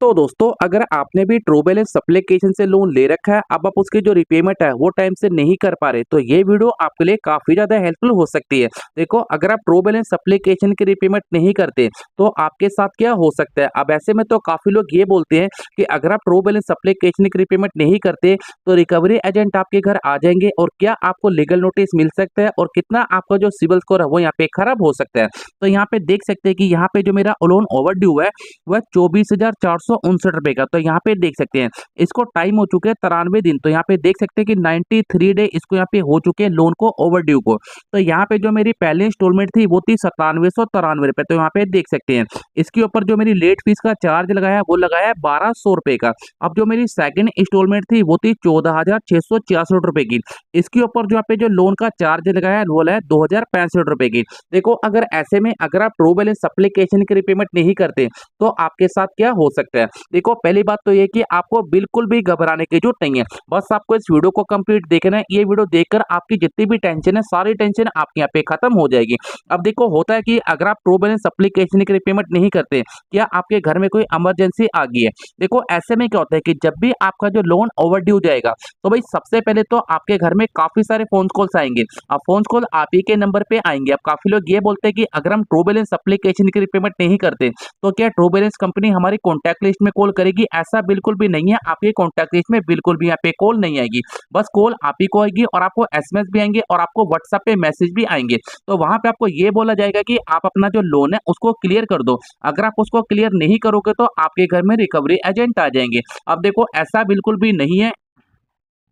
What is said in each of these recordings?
तो दोस्तों अगर आपने भी ट्रू बैलेंस एप्लीकेशन से लोन ले रखा है, अब आप उसकी जो रिपेमेंट है वो टाइम से नहीं कर पा रहे, तो ये वीडियो आपके लिए काफी ज्यादा हेल्पफुल हो सकती है। देखो, अगर आप ट्रू बैलेंस एप्लीकेशन की रिपेमेंट नहीं करते तो आपके साथ क्या हो सकता है। अब ऐसे में तो काफी लोग ये बोलते हैं कि अगर आप ट्रू बैलेंस एप्लीकेशन की रिपेमेंट नहीं करते तो रिकवरी एजेंट आपके घर आ जाएंगे और क्या आपको लीगल नोटिस मिल सकता है और कितना आपका जो सिविल स्कोर है वो यहाँ पे खराब हो सकता है। तो यहाँ पे देख सकते हैं कि यहाँ पे जो मेरा लोन ओवर ड्यू है वह 24,459 रुपए का। तो यहाँ पे देख सकते हैं इसको टाइम हो चुके हैं 93 दिन। तो यहाँ पे देख सकते हैं कि 93 डे इसको यहाँ पे हो चुके हैं लोन को ओवर ड्यू को। तो यहाँ पे जो मेरी पहली इंस्टॉलमेंट थी वो थी 9793 रुपए। तो यहाँ पे देख सकते हैं इसके ऊपर जो मेरी लेट फीस का चार्ज लगाया वो लगाया है 1200 रुपए का। अब जो मेरी सेकंड इंस्टॉलमेंट थी वो थी 14,666 रुपए की। इसके ऊपर जो यहाँ पे जो लोन का चार्ज लगाया है वो है 2,065 रुपए की। देखो, अगर ऐसे में अगर आप ट्रू बैलेंस एप्लीकेशन की रिपेमेंट नहीं करते तो आपके साथ क्या हो सकता है। देखो, पहली बात तो ये कि आपको बिल्कुल भी घबराने की जरूरत नहीं है। बस आपको इस वीडियो को कंप्लीट देखना है। ये वीडियो देखकर आपकी जितनी भी टेंशन है सारी टेंशन आपके यहाँ पे खत्म हो जाएगी। अब देखो, होता है कि अगर आप ट्रू बैलेंस एप्लीकेशन की रिपेमेंट नहीं करते, क्या आपके घर में कोई इमरजेंसी आ गई है। देखो, ऐसे में क्या होता है कि जब भी आपका जो लोन ओवर ड्यू जाएगा तो भाई सबसे पहले तो आपके घर में काफी सारे फोन कॉल्स आएंगे। अब फोन कॉल आप ही के नंबर पे आएंगे। अब काफी लोग ये बोलते हैं कि अगर हम ट्रू बैलेंस एप्लीकेशन की रिपेमेंट नहीं करते तो क्या ट्रू बैलेंस कंपनी हमारी कॉन्टैक्ट लिस्ट में कॉल करेगी। ऐसा बिल्कुल भी नहीं है। आपके कॉन्टैक्ट लिस्ट में बिल्कुल भी यहाँ पे कॉल नहीं आएगी। बस कॉल आप ही को आएगी और आपको एसएमएस भी आएंगे और आपको व्हाट्सएप पे मैसेज भी आएंगे। तो वहां पे आपको ये बोला जाएगा कि आप अपना जो लोन है उसको क्लियर कर दो। अगर आप उसको क्लियर नहीं करोगे तो आपके घर में रिकवरी एजेंट आ जाएंगे। अब देखो, ऐसा बिल्कुल भी नहीं है।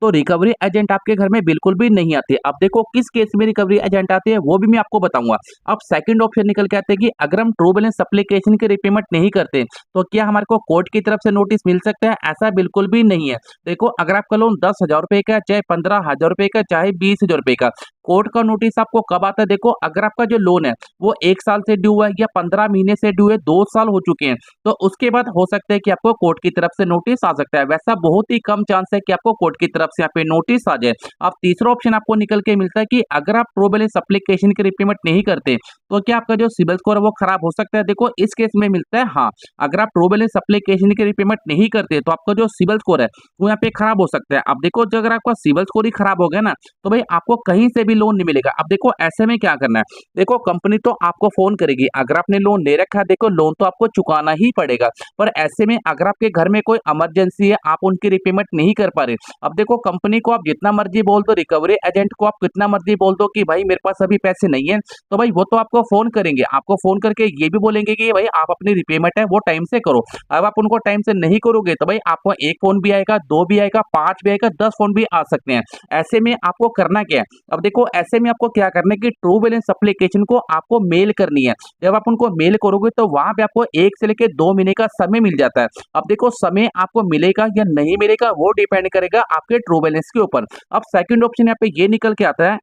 तो रिकवरी एजेंट आपके घर में बिल्कुल भी नहीं आते। अब देखो, किस केस में रिकवरी एजेंट आते हैं वो भी मैं आपको बताऊंगा। अब सेकंड ऑप्शन निकल के आते हैं कि अगर हम ट्रू बैलेंस एप्लीकेशन की रिपेमेंट नहीं करते तो क्या हमारे को कोर्ट की तरफ से नोटिस मिल सकता है। ऐसा बिल्कुल भी नहीं है। देखो, अगर आपका लोन 10,000 रुपए का, चाहे 15,000 रुपए का, चाहे 20,000 रुपए का, कोर्ट का नोटिस आपको कब आता है। देखो, अगर आपका जो लोन है वो 1 साल से ड्यू है या 15 महीने से ड्यू है, 2 साल हो चुके हैं, तो उसके बाद हो सकता है कि आपको कोर्ट की तरफ से नोटिस आ सकता है। वैसा बहुत ही कम चांस है कि आपको कोर्ट की तरफ से यहाँ पे नोटिस आ जाए। अब तीसरा ऑप्शन आपको निकल के मिलता है कि अगर आप ट्रू बैलेंस एप्लीकेशन की रिपेमेंट नहीं करते तो क्या आपका जो सिबिल स्कोर है वो खराब हो सकता है। देखो, इस केस में मिलता है हाँ, अगर आप ट्रू बैलेंस एप्लीकेशन की रिपेमेंट नहीं करते तो आपका जो सिबिल स्कोर है वो यहाँ पे खराब हो सकता है। अब देखो, जो अगर आपका सिबिल स्कोर ही खराब हो गया ना तो भाई आपको कहीं से भी लोन नहीं मिलेगा। अब देखो, ऐसे में क्या करना है। देखो, कंपनी तो आपको फोन करेगी। अगर आपने लोन ले रखा है, देखो लोन तो आपको चुकाना ही पड़ेगा। पर ऐसे में अगर आपके घर में कोई इमरजेंसी है, आप उनकी रिपेमेंट नहीं कर पा रहे, अब देखो कंपनी को आप जितना मर्जी बोल दो, रिकवरी एजेंट को आप कितना मर्जी बोल दो कि भाई मेरे पास अभी पैसे नहीं है, तो भाई वो तो आपको फोन करेंगे। आपको फोन करके ये भी बोलेंगे कि भाई आप अपनी रिपेमेंट है वो टाइम से करो। अब आप उनको टाइम से नहीं करोगे तो भाई आपको एक फोन भी आएगा, दो भी आएगा, पांच भी आएगा, 10 फोन भी आ सकते हैं। ऐसे में आपको करना क्या है। अब देखो, ऐसे में आपको क्या करना है कि ट्रू बैलेंस एप्लीकेशन को आपको मेल करनी है। जब आप उनको मेल करोगे तो वहां पे आपको 1 से लेकर 2 महीने का समय मिल जाता है। अब देखो, समय आपको मिलेगा या नहीं मिलेगा वो डिपेंड करेगा आपके ट्रू बैलेंस के ऊपर। अब सेकंड ऑप्शन यहाँ पे ये निकल के आता है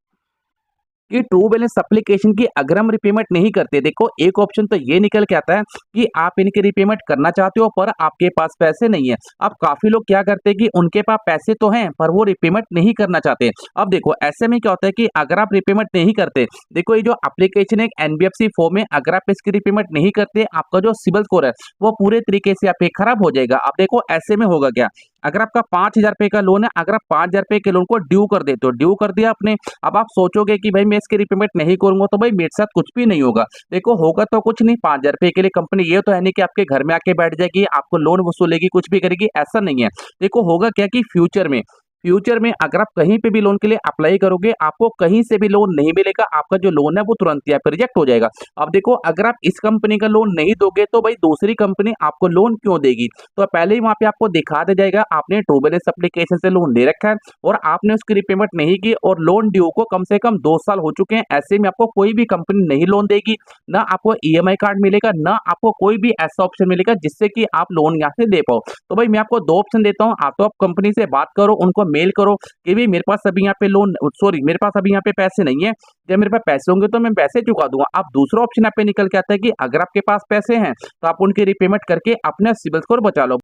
कि ट्रू बैलेंस एप्लीकेशन की अगर हम रिपेमेंट नहीं करते। देखो, एक ऑप्शन तो ये निकल के आता है कि आप इनकी रिपेमेंट करना चाहते हो पर आपके पास पैसे नहीं है। अब काफी लोग क्या करते हैं कि उनके पास पैसे तो हैं पर वो रिपेमेंट नहीं करना चाहते। अब देखो, ऐसे में क्या होता है कि अगर आप रिपेमेंट नहीं करते, देखो ये जो एप्लीकेशन है एनबीएफसी फॉर्म में, अगर आप इसकी रिपेमेंट नहीं करते आपका जो सिबिल स्कोर है वो पूरे तरीके से आप खराब हो जाएगा। अब देखो, ऐसे में होगा क्या। अगर आपका 5,000 रुपए का लोन है, अगर आप 5,000 रुपए के लोन को ड्यू कर देते हो, ड्यू कर दिया आपने, अब आप सोचोगे कि भाई मैं इसकी रिपेमेंट नहीं करूंगा तो भाई मेरे साथ कुछ भी नहीं होगा। देखो, होगा तो कुछ नहीं। 5,000 रुपए के लिए कंपनी ये तो है नहीं कि आपके घर में आके बैठ जाएगी, आपको लोन वसूलेगी, कुछ भी करेगी, ऐसा नहीं है। देखो, होगा क्या कि फ्यूचर में अगर आप कहीं पे भी लोन के लिए अप्लाई करोगे आपको कहीं से भी लोन नहीं मिलेगा। आपका जो लोन है वो तुरंत ही पे रिजेक्ट हो जाएगा। अब देखो, अगर आप इस कंपनी का लोन नहीं दोगे तो भाई दूसरी कंपनी आपको लोन क्यों देगी। तो पहले ही वहां पे आपको दिखा दे जाएगा आपने ट्रू बैलेंस एप्लीकेशन से लोन ले रखा है और आपने उसकी रिपेमेंट नहीं की और लोन ड्यू को कम से कम 2 साल हो चुके हैं। ऐसे में आपको कोई भी कंपनी नहीं लोन देगी, ना आपको ईएमआई कार्ड मिलेगा, ना आपको कोई भी ऐसा ऑप्शन मिलेगा जिससे कि आप लोन यहाँ से दे पाओ। तो भाई मैं आपको दो ऑप्शन देता हूँ। आप तो आप कंपनी से बात करो, उनको मेल करो कि भाई मेरे पास अभी यहाँ पे लोन, सॉरी मेरे पास अभी यहाँ पे पैसे नहीं है, जब मेरे पास पैसे होंगे तो मैं पैसे चुका दूंगा। अब दूसरा ऑप्शन यहाँ पे निकल के आता है कि अगर आपके पास पैसे हैं तो आप उनकी रिपेमेंट करके अपना सिबिल स्कोर बचा लो।